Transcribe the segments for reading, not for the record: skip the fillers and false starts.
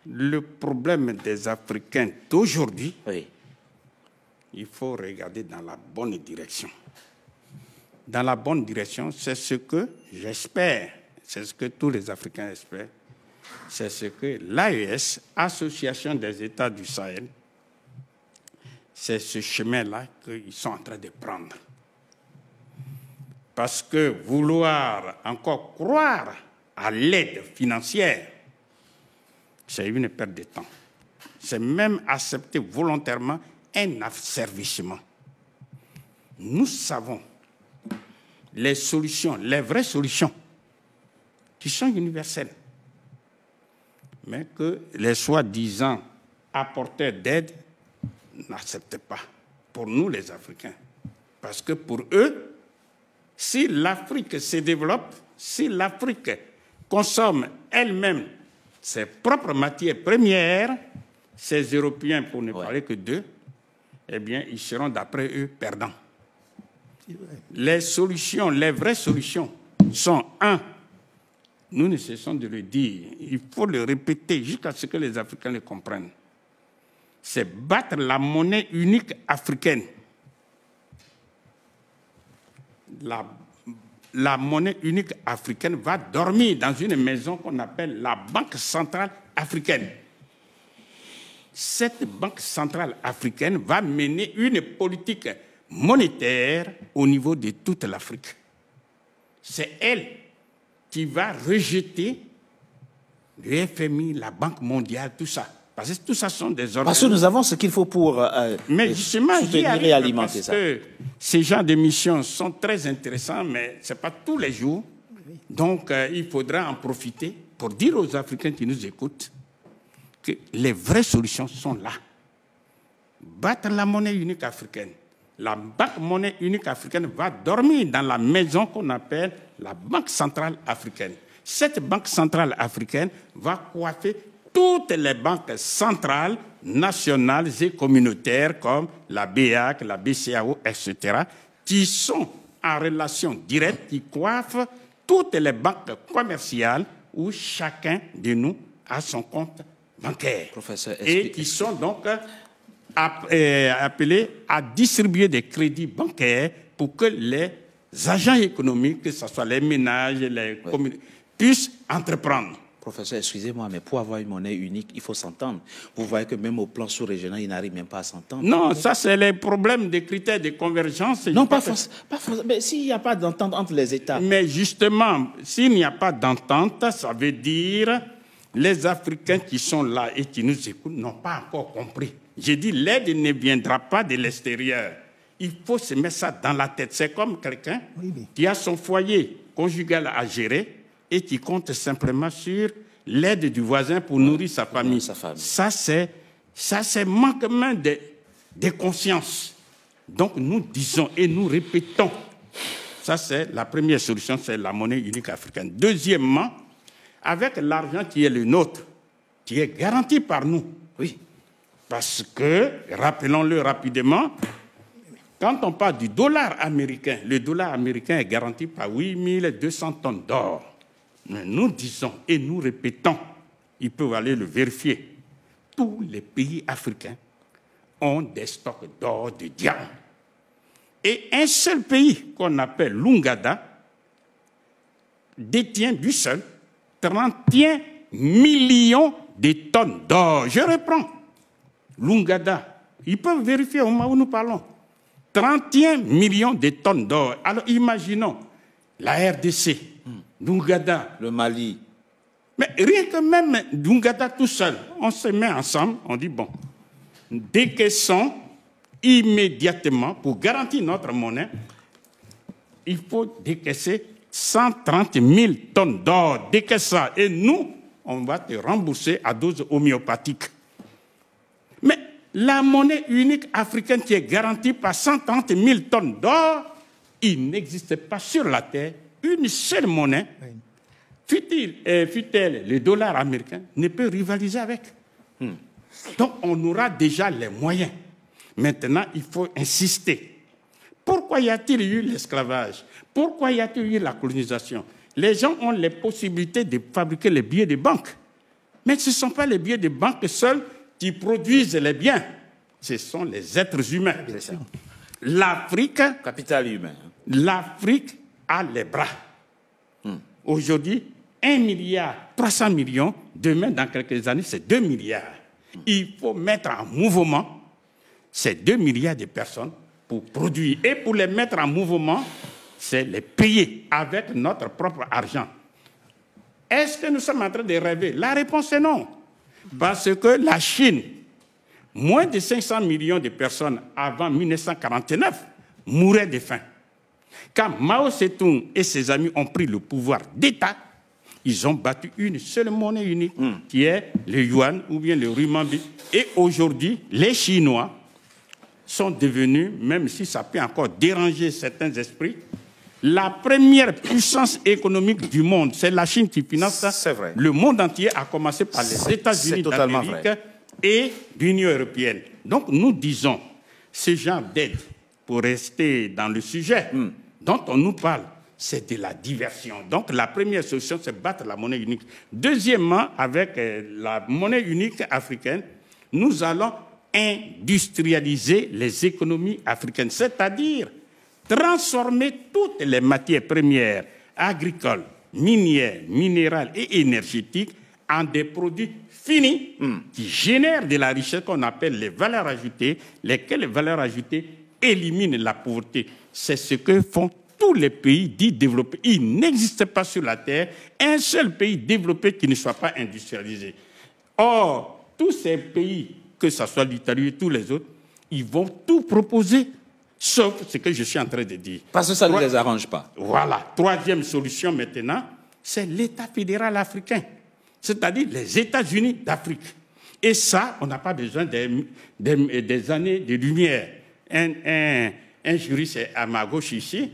le problème des Africains d'aujourd'hui, oui, il faut regarder dans la bonne direction. Dans la bonne direction, c'est ce que j'espère, c'est ce que tous les Africains espèrent, c'est ce que l'AES, Association des États du Sahel, c'est ce chemin-là qu'ils sont en train de prendre. Parce que vouloir encore croire à l'aide financière, c'est une perte de temps. C'est même accepter volontairement un asservissement. Nous savons les solutions, les vraies solutions, qui sont universelles, mais que les soi-disant apporteurs d'aide n'acceptent pas, pour nous les Africains. Parce que pour eux, si l'Afrique se développe, si l'Afrique consomme elle-même ses propres matières premières, ces Européens, pour ne parler que d'eux, eh bien, ils seront, d'après eux, perdants. Les solutions, les vraies solutions sont, un, nous ne cessons de le dire, il faut le répéter jusqu'à ce que les Africains le comprennent, c'est battre la monnaie unique africaine. La monnaie unique africaine va dormir dans une maison qu'on appelle la Banque centrale africaine. Cette Banque centrale africaine va mener une politique monétaire au niveau de toute l'Afrique. C'est elle qui va rejeter le FMI, la Banque mondiale, tout ça. Parce que tout ça sont des organismes. Parce que nous avons ce qu'il faut pour mais justement, soutenir et alimenter ça. Que ces genres de missions sont très intéressants, mais ce n'est pas tous les jours. Donc, il faudra en profiter pour dire aux Africains qui nous écoutent que les vraies solutions sont là. Battre la monnaie unique africaine. La Banque monnaie unique africaine va dormir dans la maison qu'on appelle la Banque centrale africaine. Cette Banque centrale africaine va coiffer toutes les banques centrales, nationales et communautaires comme la BEAC, la BCAO, etc., qui sont en relation directe, qui coiffent toutes les banques commerciales où chacun de nous a son compte bancaire. Professeur, et qui sont donc appelés à distribuer des crédits bancaires pour que les agents économiques, que ce soit les ménages, les communes, puissent entreprendre. Professeur, excusez-moi, mais pour avoir une monnaie unique, il faut s'entendre. Vous voyez que même au plan sous-régional, ils n'arrivent même pas à s'entendre. Non, ça c'est les problèmes des critères de convergence. Non, pas forcément. Mais s'il n'y a pas d'entente entre les États. Mais justement, s'il n'y a pas d'entente, ça veut dire les Africains qui sont là et qui nous écoutent n'ont pas encore compris. J'ai dit, l'aide ne viendra pas de l'extérieur. Il faut se mettre ça dans la tête. C'est comme quelqu'un qui a son foyer conjugal à gérer et qui compte simplement sur l'aide du voisin pour nourrir sa famille. Ça, c'est manquement de conscience. Donc, nous disons et nous répétons, ça, c'est la première solution, c'est la monnaie unique africaine. Deuxièmement, avec l'argent qui est le nôtre, qui est garanti par nous. Oui. Parce que, rappelons-le rapidement, quand on parle du dollar américain, le dollar américain est garanti par 8200 tonnes d'or. Mais nous disons et nous répétons, ils peuvent aller le vérifier, tous les pays africains ont des stocks d'or, de diamants. Et un seul pays qu'on appelle l'Ouganda détient du seul 31 millions de tonnes d'or. Je reprends. L'Ouganda, ils peuvent vérifier au moment où nous parlons. 31 millions de tonnes d'or. Alors imaginons la RDC, l'Ouganda, le Mali. Mais rien que même l'Ouganda tout seul, on se met ensemble, on dit bon, décaissons immédiatement pour garantir notre monnaie, il faut décaisser 130 000 tonnes d'or. Décaisse ça. Et nous, on va te rembourser à dose homéopathique. Mais la monnaie unique africaine qui est garantie par 130 000 tonnes d'or, il n'existe pas sur la terre une seule monnaie, fut-elle le dollar américain, ne peut rivaliser avec. Donc on aura déjà les moyens. Maintenant, il faut insister. Pourquoi y a-t-il eu l'esclavage? Pourquoi y a-t-il eu la colonisation? Les gens ont les possibilités de fabriquer les billets de banque. Mais ce ne sont pas les billets de banque seuls qui produisent les biens. Ce sont les êtres humains. Bien sûr. L'Afrique... Capital humain. L'Afrique a les bras. Aujourd'hui, 1 milliard 300 millions. Demain, dans quelques années, c'est 2 milliards. Il faut mettre en mouvement ces 2 milliards de personnes pour produire. Et pour les mettre en mouvement, c'est les payer avec notre propre argent. Est-ce que nous sommes en train de rêver? La réponse est non. Parce que la Chine, moins de 500 millions de personnes avant 1949 mouraient de faim. Quand Mao Tse-tung et ses amis ont pris le pouvoir d'État, ils ont battu une seule monnaie unique, qui est le yuan ou bien le renminbi. Et aujourd'hui, les Chinois sont devenus, même si ça peut encore déranger certains esprits, la première puissance économique du monde. C'est la Chine qui finance le monde entier, à commencer par les États-Unis d'Amérique et l'Union européenne. Donc nous disons, ce genre d'aide, pour rester dans le sujet dont on nous parle, c'est de la diversion. Donc la première solution, c'est battre la monnaie unique. Deuxièmement, avec la monnaie unique africaine, nous allons industrialiser les économies africaines, c'est-à-dire transformer toutes les matières premières agricoles, minières, minérales et énergétiques en des produits finis qui génèrent de la richesse qu'on appelle les valeurs ajoutées, lesquelles valeurs ajoutées éliminent la pauvreté. C'est ce que font tous les pays dits développés. Il n'existe pas sur la Terre un seul pays développé qui ne soit pas industrialisé. Or, tous ces pays, que ce soit l'Italie et tous les autres, ils vont tout proposer, sauf ce que je suis en train de dire. Parce que ça ne les arrange pas. Voilà. Troisième solution maintenant, c'est l'État fédéral africain, c'est-à-dire les États-Unis d'Afrique. Et ça, on n'a pas besoin des années de lumière. Un juriste à ma gauche ici,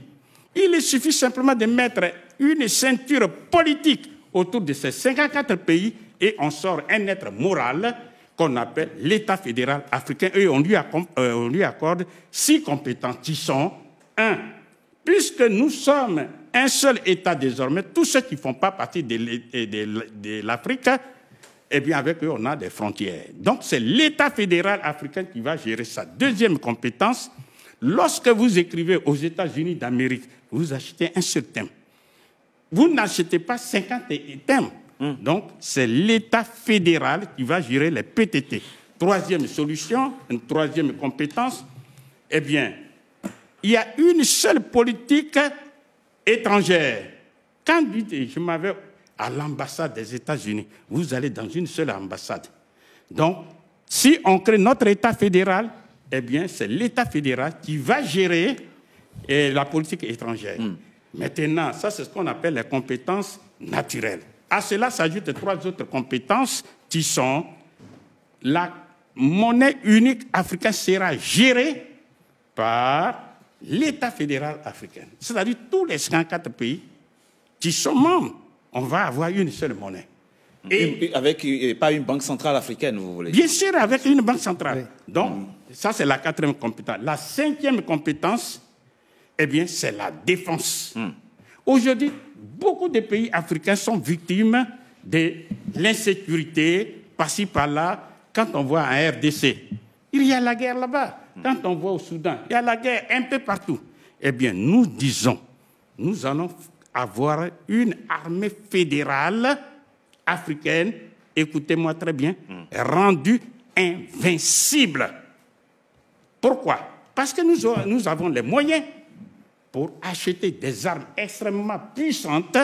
il suffit simplement de mettre une ceinture politique autour de ces 54 pays et on sort un être moral qu'on appelle l'État fédéral africain, et on lui accorde 6 compétences qui sont 1. Puisque nous sommes un seul État désormais, tous ceux qui ne font pas partie de l'Afrique, eh bien avec eux on a des frontières. Donc c'est l'État fédéral africain qui va gérer ça. Deuxième compétence, lorsque vous écrivez aux États-Unis d'Amérique, vous achetez un seul thème. Vous n'achetez pas 50 thèmes. Donc, c'est l'État fédéral qui va gérer les PTT. Troisième solution, une troisième compétence, eh bien, il y a une seule politique étrangère. Quand je m'avais à l'ambassade des États-Unis, vous allez dans une seule ambassade. Donc, si on crée notre État fédéral, eh bien, c'est l'État fédéral qui va gérer la politique étrangère. Maintenant, ça, c'est ce qu'on appelle les compétences naturelles. À cela s'ajoutent 3 autres compétences qui sont la monnaie unique africaine sera gérée par l'État fédéral africain. C'est-à-dire tous les 54 pays qui sont membres, on va avoir une seule monnaie. Et avec pas une banque centrale africaine, vous voulez dire? Bien sûr, avec une banque centrale. Oui. Donc, ça, c'est la 4e compétence. La 5e compétence, eh bien, c'est la défense. Aujourd'hui, beaucoup de pays africains sont victimes de l'insécurité, par-ci, par-là. Quand on voit en RDC, il y a la guerre là-bas. Quand on voit au Soudan, il y a la guerre un peu partout. Eh bien, nous disons, nous allons avoir une armée fédérale africaine, écoutez-moi très bien, rendue invincible. Pourquoi? Parce que nous avons les moyens pour acheter des armes extrêmement puissantes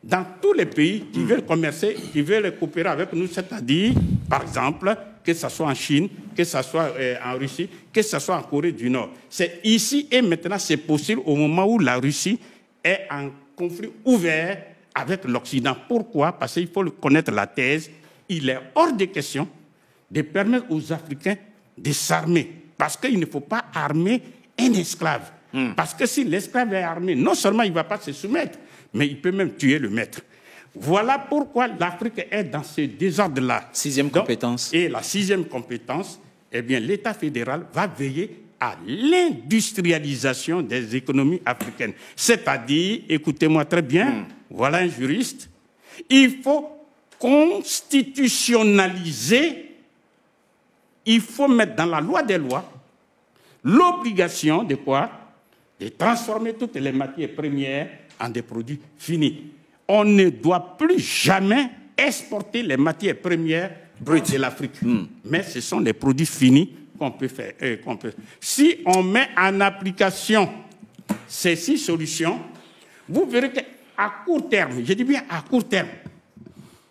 dans tous les pays qui veulent commercer, qui veulent coopérer avec nous, c'est-à-dire, par exemple, que ce soit en Chine, que ce soit en Russie, que ce soit en Corée du Nord. C'est ici et maintenant, c'est possible au moment où la Russie est en conflit ouvert avec l'Occident. Pourquoi? Parce qu'il faut connaître la thèse. Il est hors de question de permettre aux Africains de s'armer. Parce qu'il ne faut pas armer un esclave. Parce que si l'esclave est armé, non seulement il ne va pas se soumettre, mais il peut même tuer le maître. Voilà pourquoi l'Afrique est dans ce désordre-là. 6e compétence. Et la 6e compétence, eh bien, l'État fédéral va veiller à l'industrialisation des économies africaines. C'est-à-dire, écoutez-moi très bien, voilà un juriste, il faut constitutionnaliser, il faut mettre dans la loi des lois l'obligation de quoi? De transformer toutes les matières premières en des produits finis. On ne doit plus jamais exporter les matières premières brutes de l'Afrique. Mais ce sont les produits finis qu'on peut faire. Si on met en application ces 6 solutions, vous verrez qu'à court terme, je dis bien à court terme,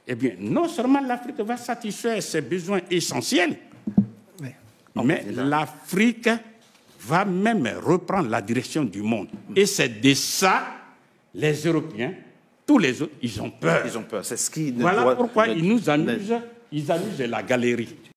eh bien, non seulement l'Afrique va satisfaire ses besoins essentiels, mais l'Afrique va même reprendre la direction du monde. Et c'est de ça, les Européens, tous les autres, ils ont peur. Ils ont peur. C'est ce qui voilà pourquoi ils nous amusent la galerie.